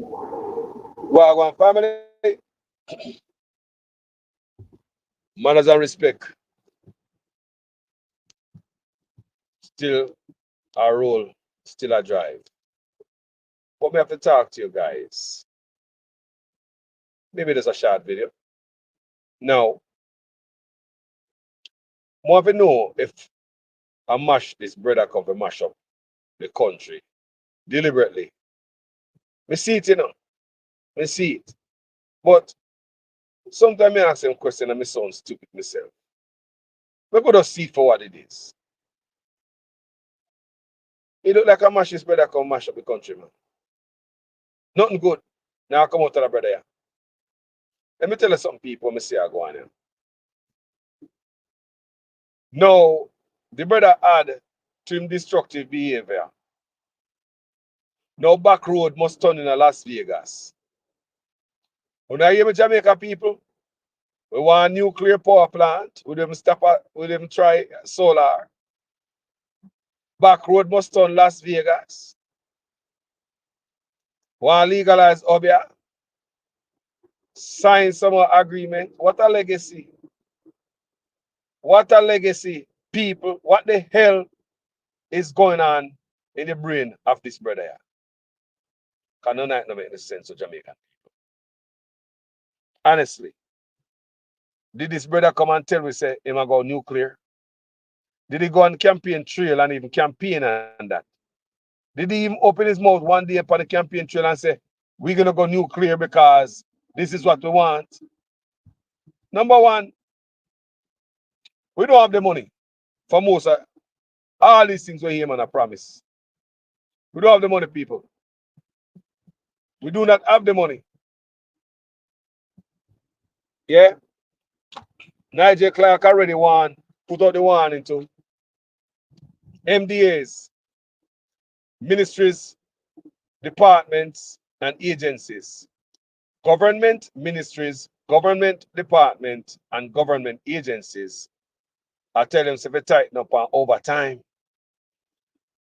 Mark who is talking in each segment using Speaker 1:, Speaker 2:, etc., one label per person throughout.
Speaker 1: Wagwan family, manners and respect still our role, still a drive. But we have to talk to you guys. Maybe there's a short video. Now, more to know if I mash this brother come to mash up the country deliberately. We see it, you know. We see it. But sometimes I ask them question and I sound stupid myself. We could just see it for what it is. It look like a mash this brother come mash up the country, man. Nothing good. Now I come out to the brother here. Let me tell you something, people. Let me see how I go on here. Now, the brother had to him destructive behavior. Now back road must turn in a Las Vegas. When I hear me Jamaica people, we want a nuclear power plant. We them stop at, we them try solar. Back road must turn Las Vegas. Want legalize Obia. Sign some agreement. What a legacy. What a legacy, people. What the hell is going on in the brain of this brother here? Can none of it make any sense to Jamaican. Honestly. Did this brother come and tell me say him a go nuclear? Did he go on campaign trail and even campaign and that? Did he even open his mouth one day upon the campaign trail and say, we're gonna go nuclear because this is what we want? Number one, we don't have the money for most of all these things we hear man a promise. We don't have the money, people. We do not have the money. Yeah. Nigel Clark already put out the warning to MDAs, ministries, departments, and agencies. Government ministries, government department, and government agencies are telling them to tighten up on overtime.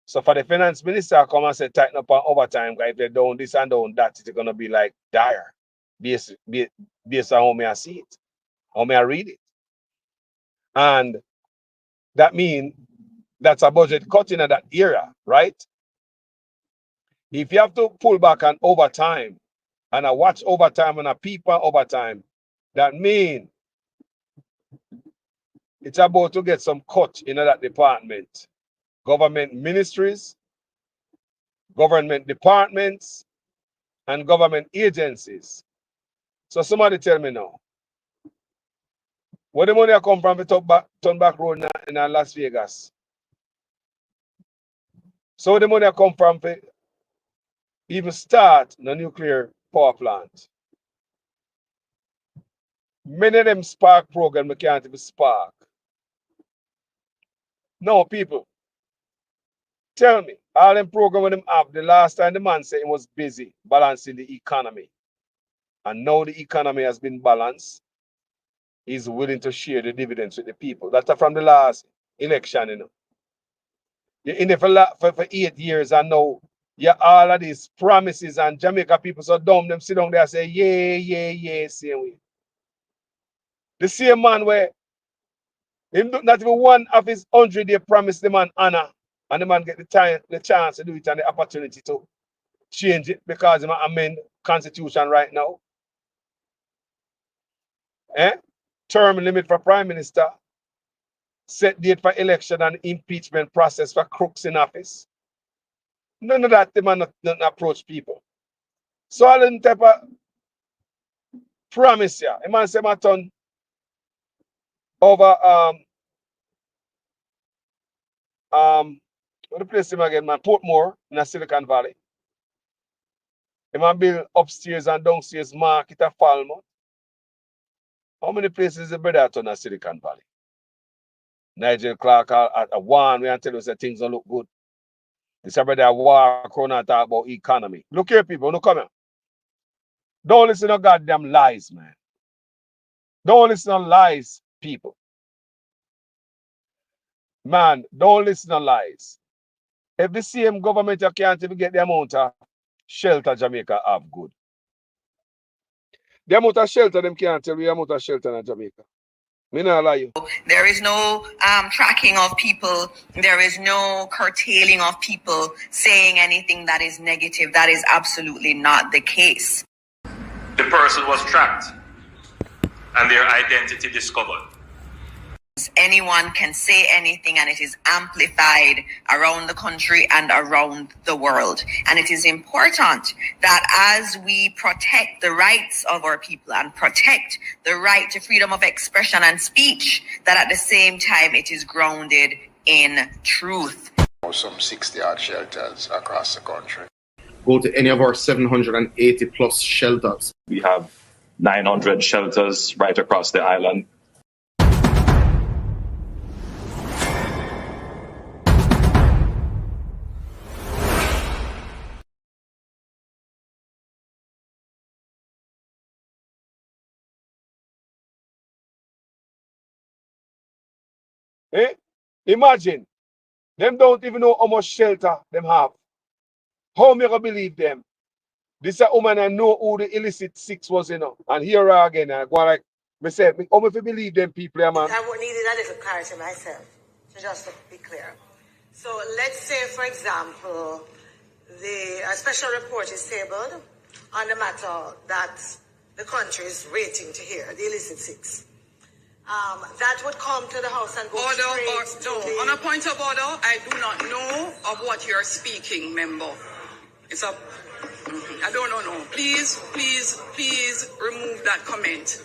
Speaker 1: So for the finance minister come and say tighten up on overtime, if they don't this and don't that, it's gonna be like dire. Based on how me I see it, how me I read it. And that means that's a budget cut in that area, right? If you have to pull back on overtime and I watch overtime and a people overtime, that means it's about to get some cut in that department. Government ministries, government departments, and government agencies. So somebody tell me now, where the money come from the turn back road in Las Vegas? So where the money come from for even start the nuclear power plant? Many of them spark program can't even spark. No, people, tell me, all them program when them have, the last time the man said he was busy balancing the economy. And now the economy has been balanced. He's willing to share the dividends with the people. That's from the last election, you know. You're in it for 8 years and now you all of these promises and Jamaica people so dumb, them sit down there and say, yeah, yeah, yeah, same way. The same man where him not even one of his 100 day promise the man honor, and the man get the chance to do it and the opportunity to change it because he amend constitution right now. Eh? Term limit for prime minister, set date for election and impeachment process for crooks in office. None of that the man not approach people. So all them type of promise here. A man say my turn over what the place him again, man, Portmore in the Silicon Valley. A man build upstairs and downstairs market at Falmouth. How many places is the brother at in Silicon Valley? Nigel Clark at one we and tell us that things don't look good. This brother walk around and talk about economy. Look here, people, no come here. Don't listen to goddamn lies, man. Don't listen to lies, people. Man, don't listen to lies. If the same government you can't even get the amount of shelter Jamaica have good. The amount of shelter them can't tell you the amount of shelter in Jamaica. Me not lie you.
Speaker 2: There is no tracking of people. There is no curtailing of people saying anything that is negative. That is absolutely not the case.
Speaker 3: The person was tracked and their identity discovered.
Speaker 2: Anyone can say anything, and it is amplified around the country and around the world. And it is important that as we protect the rights of our people and protect the right to freedom of expression and speech, that at the same time it is grounded in truth.
Speaker 4: Some 60 odd shelters across the country.
Speaker 5: Go to any of our 780 plus shelters.
Speaker 3: We have 900 shelters right across the island.
Speaker 1: Imagine, them don't even know how much shelter them have. How me gonna believe them? This a woman I know who the illicit six was, you know. And here I again, I go like, me say, how me believe them people, man?
Speaker 6: I needed a little clarity myself, so just to be clear. So let's say, for example, a special report is tabled on the matter that the country is waiting to hear, the illicit six. That would come to the House and go straight to the...
Speaker 7: On a point of order, I do not know of what you're speaking, member. It's a... I don't know. Please remove that comment.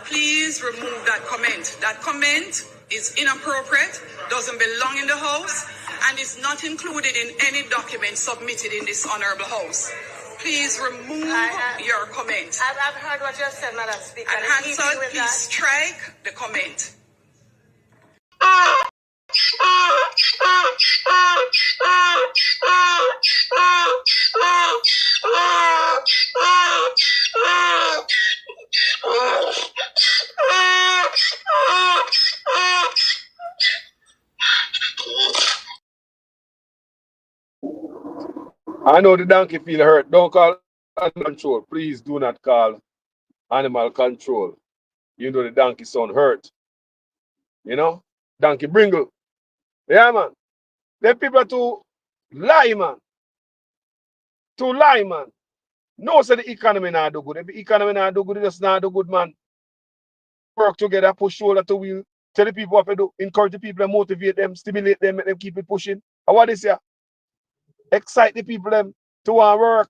Speaker 7: Please remove that comment. That comment is inappropriate, doesn't belong in the House, and is not included in any document submitted in this honorable House. Please remove your comment.
Speaker 6: I've heard what you have said, Madam Speaker.
Speaker 7: And Hansel, please strike the comment.
Speaker 1: I know the donkey feel hurt. Don't call animal control. Please do not call animal control. You know the donkey sound hurt. You know? Donkey bringle. Yeah, man. Them people are too lie, man. Too lie, man. No, say the economy not do good. If the economy not do good, it just not do good, man. Work together, push shoulder to wheel. Tell the people what to do. Encourage the people and motivate them, stimulate them, make them keep it pushing. And what is here? Excite the people them to want work,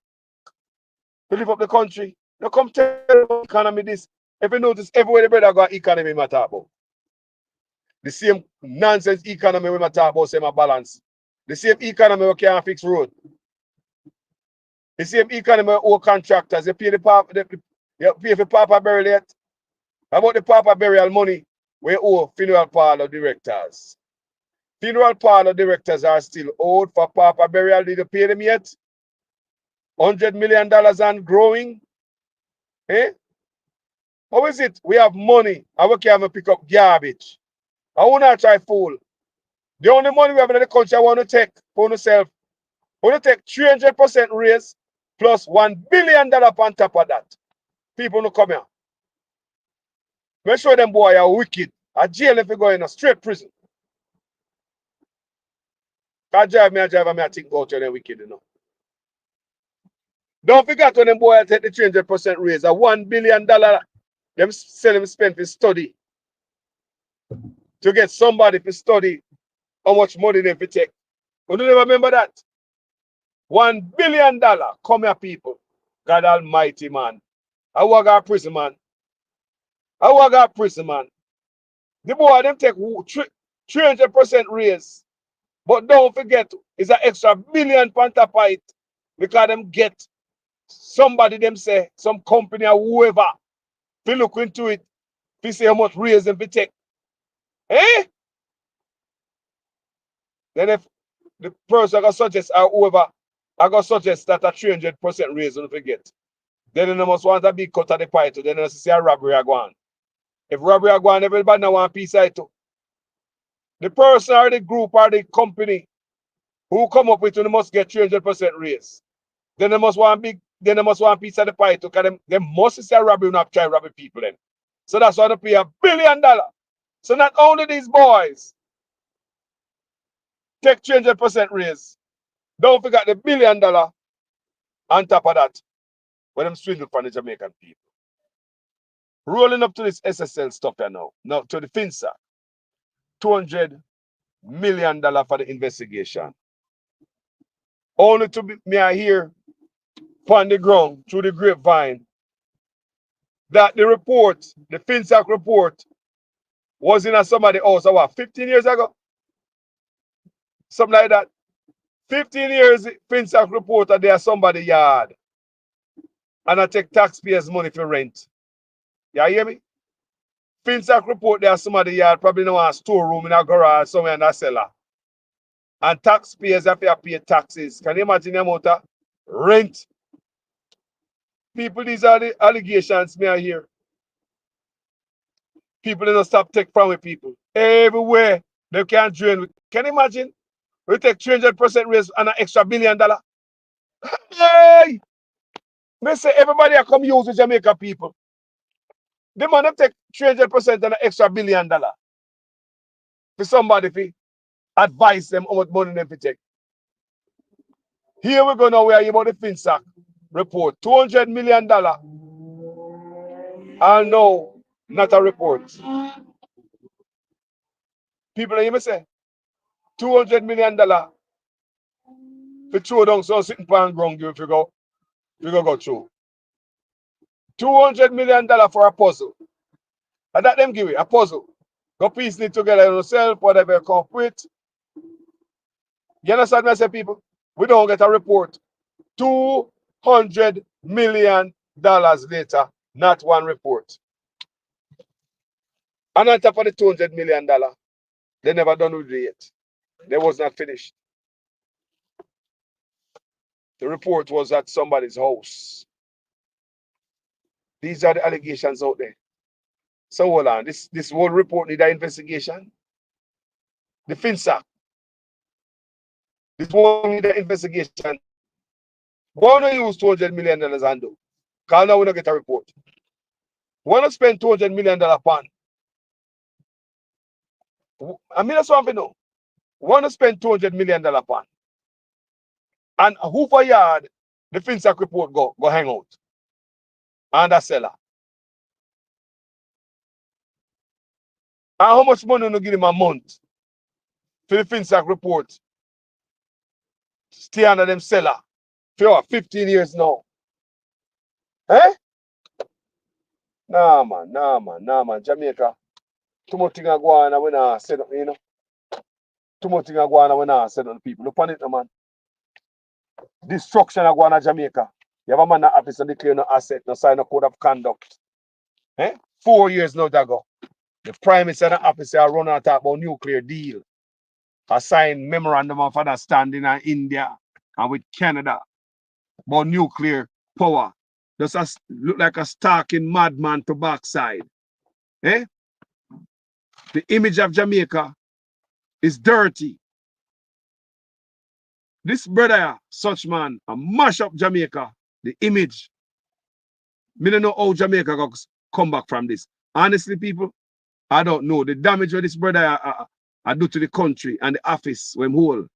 Speaker 1: to live up the country. Now come tell the economy this. If you notice, everywhere the brother got economy we talk about. The same nonsense economy we talk about, same balance. The same economy we can't fix road. The same economy all contractors. You pay you pay for Papa burial yet. About the Papa burial money, we owe funeral parlor directors. Funeral parlor directors are still owed for Papa burial. Did you pay them yet? $100 million and growing. Eh? How is it? We have money and we can't even pick up garbage. I will not try fool. The only money we have in the country I want to take for ourselves. I want to take 300% raise plus $1 billion on top of that. People no come here. Make sure them boy are wicked. A jail if you go in a straight prison. I drive, I think about you, they're wicked, you know. Don't forget when them boys take the 300% raise, a $1 billion, them sell them spend for study. To get somebody to study how much money they fi take. You don't remember that? $1 billion. Come here, people. God Almighty, man. I work at prison, man. The boy them take 300% raise. But don't forget, it's an extra $1 billion on top of it. Because them get somebody, them say, some company or whoever, to look into it, to see how much raise them to take. Eh? Then if the person I got suggest or whoever, I got suggest that a 300% raise, don't forget. Then they must want a big cut of the pie too. Then they see a robbery are going. If robbery are going, everybody now want a piece of it too. The person or the group or the company who come up with it must get 300% raise. Then they must want a piece of the pie too, because they must say robbery not try robbing people then. So that's why they pay $1 billion. So not only these boys take 300% raise, don't forget the $1 billion on top of that when them swindle from the Jamaican people. Rolling up to this SSL stuff here now to the FINSA, $200 million for the investigation. Only to be me I hear on the ground through the grapevine that the report, the FINSAC report, was in somebody's house, what, 15 years ago? Something like that. 15 years FINSAC report that there's somebody's yard. And I take taxpayers' money for rent. You hear me? FINSAC report there's somebody's yard, probably no a storeroom in a garage, somewhere in a cellar. And taxpayers have to pay taxes. Can you imagine the amount of rent? People, these are the allegations me I hear. People don't stop take from with people. Everywhere they can drain. Can you imagine? We take 300% raise and an extra $1 billion. Hey! They say everybody are come use the Jamaica people. The man have take 300% and an extra $1 billion for somebody to advise them how much money they take. Here we go now, we are about the FinSac report. $200 million. And no, not a report. People hear me say $200 million to throw down some sitting pan ground if you go through. $200 million for a puzzle. And that them give you a puzzle. Go piece it together yourself, whatever you come with. You understand what I say, people? We don't get a report. $200 million later, not one report. And on top of the $200 million, they never done with it yet. They was not finished. The report was at somebody's house. These are the allegations out there. So hold on, this whole report need an investigation. The FinSac. This won't need an investigation. Why don't you use $200 million and do? Because now we don't get a report. Why not spend $200 million upon? I mean, that's what I know. Why not spend $200 million upon? And who for yard the FinSac report go hang out? And the seller. And how much money you give him a month for the FinSac report? Stay under them seller for 15 years now. Eh? Nah, man. Jamaica. Too much thing are going on when I said, you know. Too much thing are going on when I said on people. Look on it, man. Destruction are going on Jamaica. You have a man in the office and declare no asset, no sign no code of conduct. Eh? 4 years now, Dago. The Prime Minister and the officer are running and talk about nuclear deal. I signed memorandum of understanding in India and with Canada about nuclear power. Just look like a stalking madman to backside. Eh? The image of Jamaica is dirty. This brother, such man, a mash up Jamaica, the image. Me don't know how Jamaica going to come back from this. Honestly, people, I don't know. The damage that this brother I do to the country and the office when whole.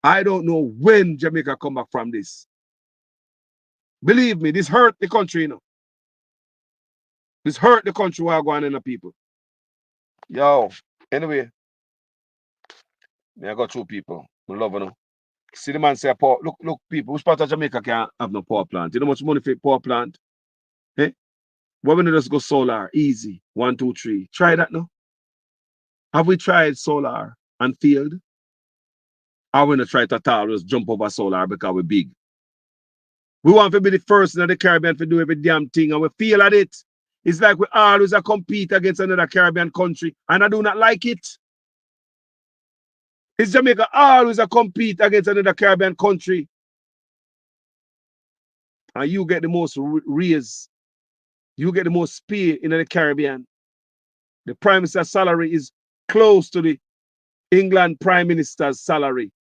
Speaker 1: I don't know when Jamaica come back from this. Believe me, this hurt the country, you know. This hurt the country while going in the people. Yo, anyway, I got two people. I love you. See the man say, look, people, which part of Jamaica can't have no power plant? You know how much money for power plant? Eh? Why when just go solar? Easy. 1, 2, 3. Try that now. Have we tried solar and failed? Or we not try to at all just jump over solar because we're big? We want to be the first in the Caribbean to do every damn thing and we fail at it. It's like we always compete against another Caribbean country and I do not like it. It's Jamaica always compete against another Caribbean country. And you get the most raise. You get the most pay in the Caribbean. The Prime Minister's salary is close to the England Prime Minister's salary.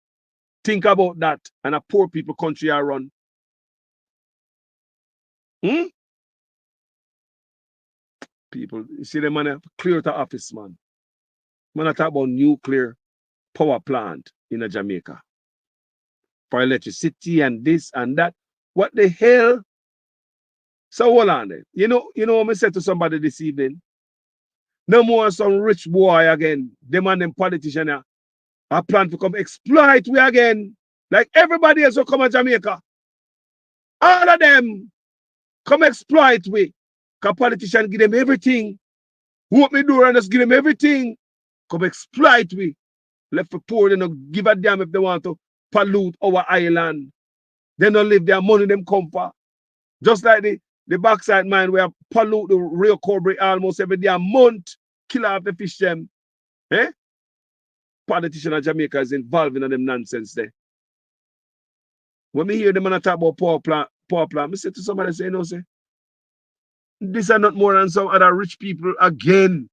Speaker 1: Think about that. And a poor people country I run. Hmm? People, you see the man clear the office, man. Man, I talk about nuclear power plant in Jamaica for electricity and this and that. What the hell? So hold on then. You know what I said to somebody this evening? No more some rich boy again. Them and them politician are plan to come exploit we again. Like everybody else will come to Jamaica. All of them come exploit we. Because politicians give them everything. Who open the door and just give them everything. Come exploit we. Left for poor, they don't give a damn if they want to pollute our island. They don't live their money, them comfort. Just like the backside mine where pollute the real cobra almost every day a month, kill off the fish them. Eh? Politician of Jamaica is involved in them nonsense there. When me hear them and talk about power plant, I say to somebody, say, no, say, these are not more than some other rich people again.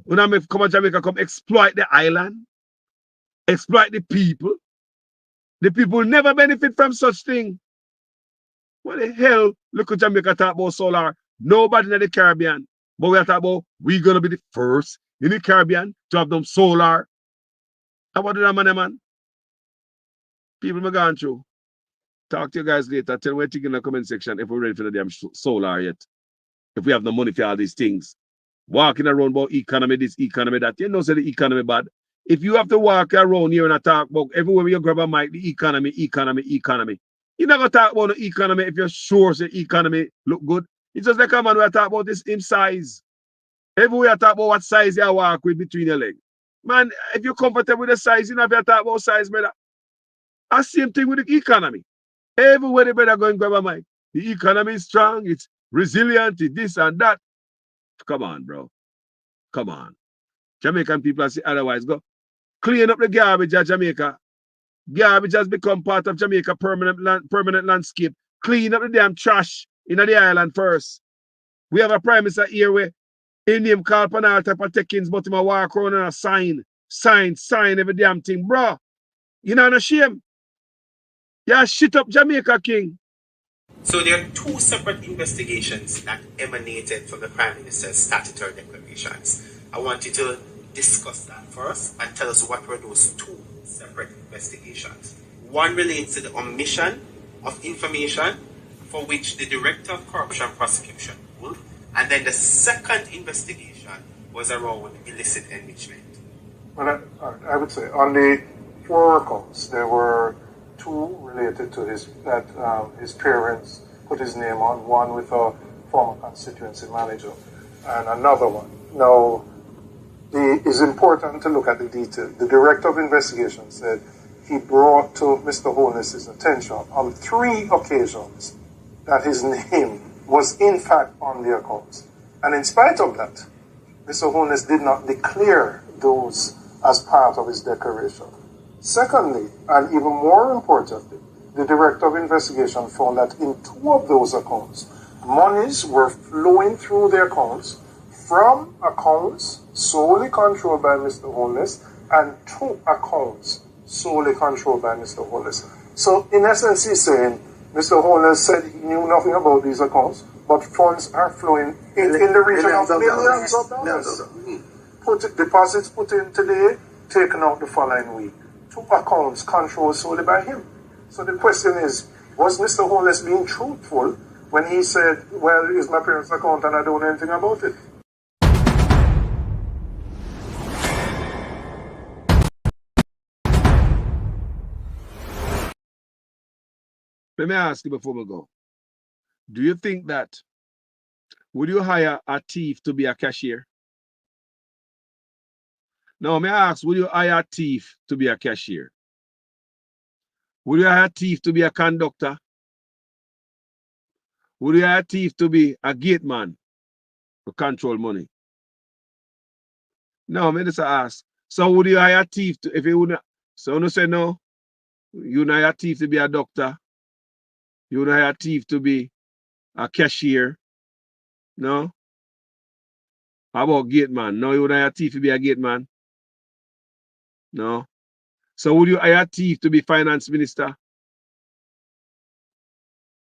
Speaker 1: When I come to Jamaica, come exploit the island, exploit the people. The people will never benefit from such thing. What the hell? Look at Jamaica talk about solar. Nobody in the Caribbean. But we are talking about we're gonna be the first in the Caribbean to have them solar. And what do that man? People me gone through. Talk to you guys later. Tell me what you think in the comment section if we're ready for the damn solar yet. If we have no money for all these things. Walking around about economy, this economy, that. You know, say the economy bad. If you have to walk around here and talk about everywhere you grab a mic, the economy. You're not gonna talk about the economy if you're sure the economy look good. It's just like a man we talk about this in size. Everywhere you talk about what size you walk with between your legs. Man, if you're comfortable with the size, you know if you talk about size, brother. The same thing with the economy. Everywhere the brother go and grab a mic. The economy is strong, it's resilient, it's this and that. Come on, bro. Come on. Jamaican people say otherwise. Go clean up the garbage at Jamaica. Garbage has become part of Jamaica permanent landscape. Clean up the damn trash in the island first. We have a prime minister here where in name called for all type of takings, but him a walk around and a sign every damn thing. Bro, you know no shame. You shit up Jamaica King.
Speaker 8: So there are two separate investigations that emanated from the Prime Minister's statutory declarations. I want you to discuss that first and tell us what were those two separate investigations. One relates to the omission of information for which the Director of Corruption Prosecution ruled, and then the second investigation was around illicit enrichment.
Speaker 9: Well, I would say on the 4 accounts, there were 2 related to his parents put his name on, one with a former constituency manager and another one. Now, it's important to look at the detail. The Director of Investigation said he brought to Mr. Holness's attention on 3 occasions that his name was in fact on the accounts. And in spite of that, Mr. Holness did not declare those as part of his declaration. Secondly, and even more importantly, the Director of Investigation found that in 2 of those accounts, monies were flowing through the accounts from accounts solely controlled by Mr. Holness and 2 accounts solely controlled by Mr. Holness. So in essence, he's saying Mr. Holness said he knew nothing about these accounts, but funds are flowing in the region of millions of dollars. Deposits put in today, taken out the following week. 2 accounts controlled solely by him. So the question is, was Mr. Holness being truthful when he said, well, it's my parents' account and I don't know anything about it?
Speaker 1: Let me ask you before we go. Do you think that would you hire a thief to be a cashier? No, may I ask, would you hire a thief to be a cashier? Would you hire a thief to be a conductor? Would you hire a thief to be a gate man to control money? No, me just ask. So would you hire a thief to, if you wouldn't, so no say no, you wouldn't hire a thief to be a doctor. You wouldn't hire a thief to be a cashier. No? How about gate man? No, you wouldn't hire a thief to be a gate man. No. So would you hire a thief to be finance minister?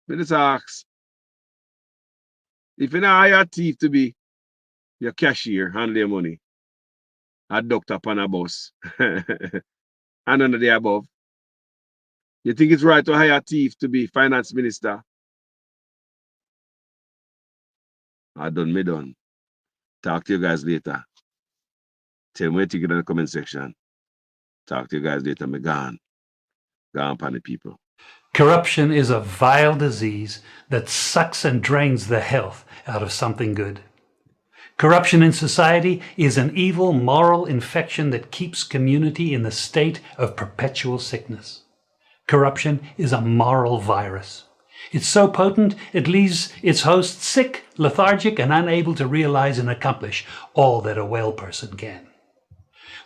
Speaker 1: Let us ask. If you not hire a thief to be your cashier, handle your money, a doctor upon a bus, and none of the above, you think it's right to hire a thief to be finance minister? I done me done. Talk to you guys later. Tell me what you get in the comment section. Talk to you guys later. Me gone. Gone upon the people.
Speaker 10: Corruption is a vile disease that sucks and drains the health out of something good. Corruption in society is an evil moral infection that keeps community in the state of perpetual sickness. Corruption is a moral virus. It's so potent it leaves its host sick, lethargic, and unable to realize and accomplish all that a well person can.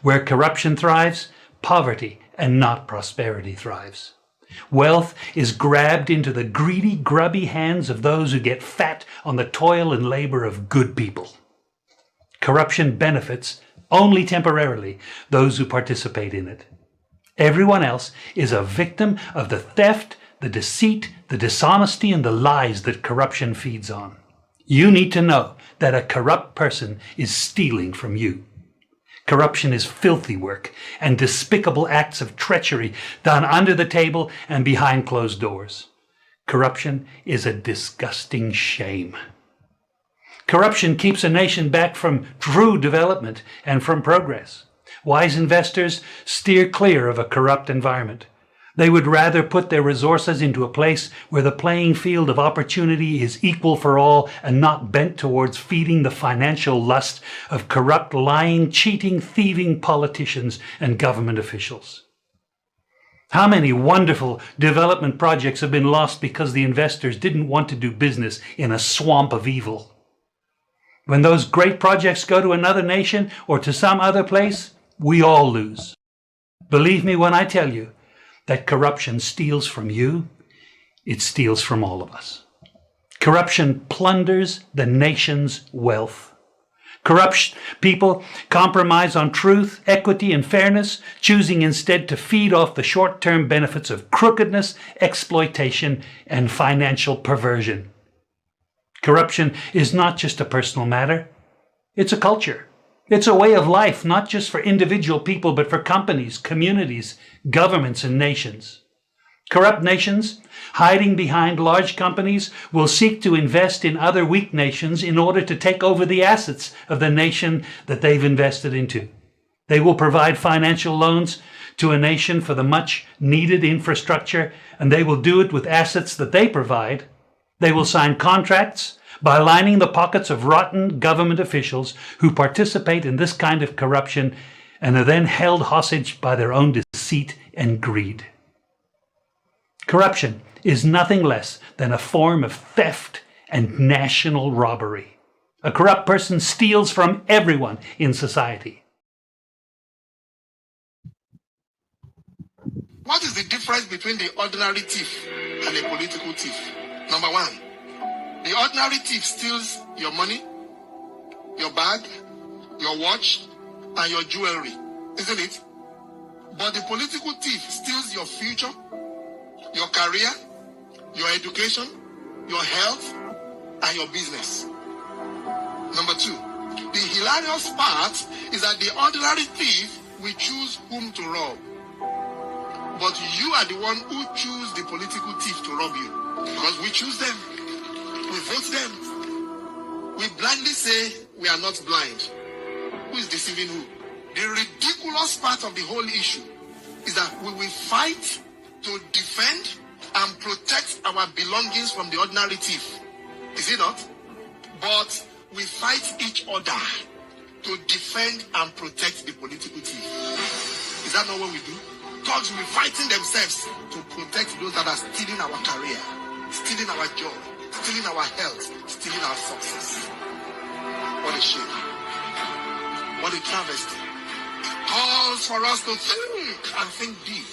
Speaker 10: Where corruption thrives, poverty and not prosperity thrives. Wealth is grabbed into the greedy, grubby hands of those who get fat on the toil and labor of good people. Corruption benefits, only temporarily, those who participate in it. Everyone else is a victim of the theft, the deceit, the dishonesty, and the lies that corruption feeds on. You need to know that a corrupt person is stealing from you. Corruption is filthy work and despicable acts of treachery done under the table and behind closed doors. Corruption is a disgusting shame. Corruption keeps a nation back from true development and from progress. Wise investors steer clear of a corrupt environment. They would rather put their resources into a place where the playing field of opportunity is equal for all and not bent towards feeding the financial lust of corrupt, lying, cheating, thieving politicians and government officials. How many wonderful development projects have been lost because the investors didn't want to do business in a swamp of evil? When those great projects go to another nation or to some other place, we all lose. Believe me when I tell you that corruption steals from you, it steals from all of us. Corruption plunders the nation's wealth. Corrupt people compromise on truth, equity, and fairness, choosing instead to feed off the short-term benefits of crookedness, exploitation, and financial perversion. Corruption is not just a personal matter, it's a culture. It's a way of life, not just for individual people, but for companies, communities, governments, and nations. Corrupt nations, hiding behind large companies, will seek to invest in other weak nations in order to take over the assets of the nation that they've invested into. They will provide financial loans to a nation for the much needed infrastructure, and they will do it with assets that they provide. They will sign contracts by lining the pockets of rotten government officials who participate in this kind of corruption and are then held hostage by their own deceit and greed. Corruption is nothing less than a form of theft and national robbery. A corrupt person steals from everyone in society.
Speaker 11: What is the difference between the ordinary thief and a political thief? Number one, the ordinary thief steals your money, your bag, your watch, and your jewelry, isn't it? But the political thief steals your future, your career, your education, your health, and your business. Number two, the hilarious part is that the ordinary thief will choose whom to rob. But you are the one who choose the political thief to rob you. Because we choose them. We vote them. We blindly say we are not blind. Who is deceiving who? The ridiculous part of the whole issue is that we will fight to defend and protect our belongings from the ordinary thief. Is it not? But we fight each other to defend and protect the political thief. Is that not what we do? Thugs will be fighting themselves to protect those that are stealing our career, stealing our job, stealing our health, stealing our success. What a shame. What a travesty. Calls for us to think and think deep.